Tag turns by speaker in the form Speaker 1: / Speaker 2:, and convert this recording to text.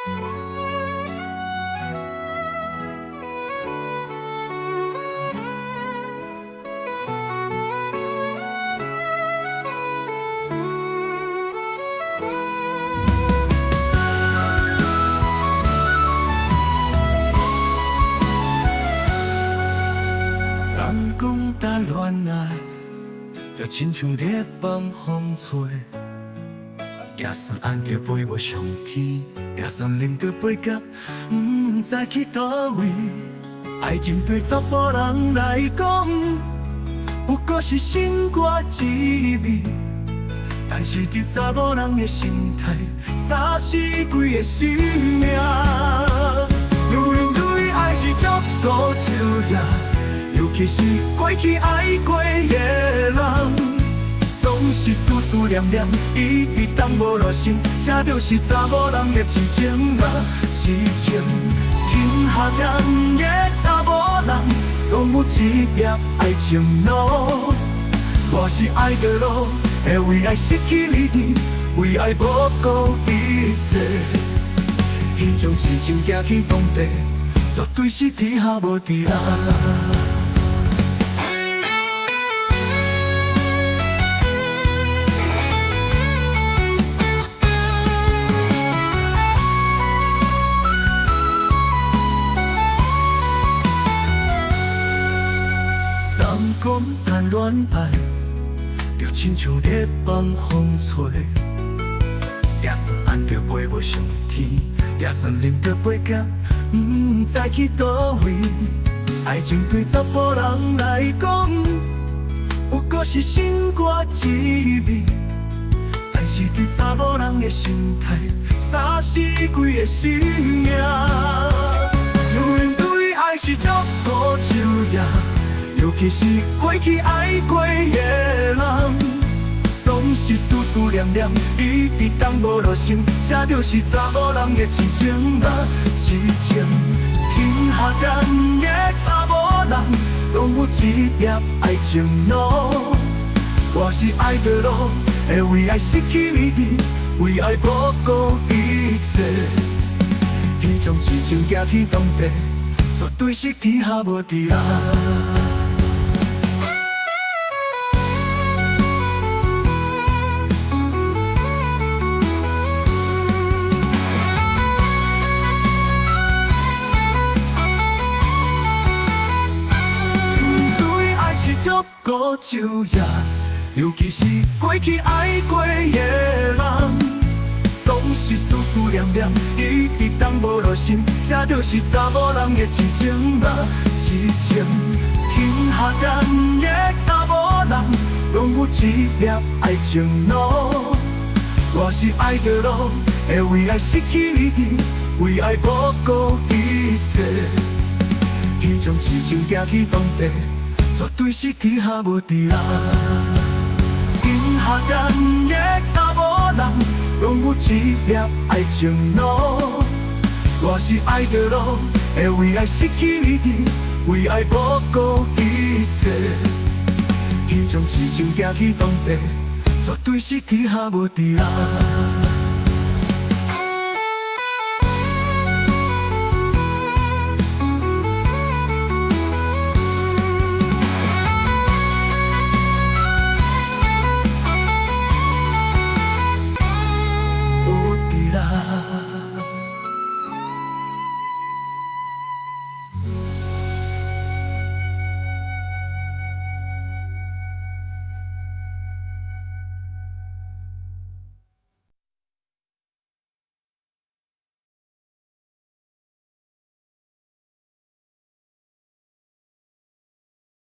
Speaker 1: 人讲谈恋爱，就亲像烈风风吹，也算按着飞袂上天，也算啉着杯甲，不知去倒位。爱情对查甫人来讲，不过是心肝滋味，但是伫查某人的心态，三死几个生命。女人对爱是足多手呀。尤其是过去爱过的人，总是思思念念，一直当无落心，这就是查某人的痴情啊！痴情，天下间的查某人，拢有一粒爱情路。我是爱着路，会为爱失去理智，为爱不顾一切。彼种痴情行去当地，绝对是天下无敌人。讲谈恋爱，就亲像烈风风吹，也算按着飞袂上天，也算啉着杯甲，不知去倒位。爱情对查甫人来讲，不过是心肝滋味，但是对查某人的心态，三死几个生命。女人对爱是足固执呀。尤其是过去爱过的人，总是思思念念，一直当无落心，这就是查某人的痴情啊！痴情，天下间的查某人，拢有一粒爱情路。我是爱着路，会为爱失去理智，为爱不顾一切。彼种痴情行去当地，绝对是天下无敌人。足固执呀，尤其是过去爱过的人，总是思思念念，一直当无落心，这就是查某人的痴情啊！痴情，天下间的查某人，拢有一粒爱情路。我是爱着路，会为爱失去理智，为爱不顾一切。彼种痴情行去当地。绝对是天下无敌人，天下间的查某人，拢有一粒爱情路。我是爱着路，会为爱失去理智，为爱不顾一切。彼种痴情行去当地，绝对是天下无敌人。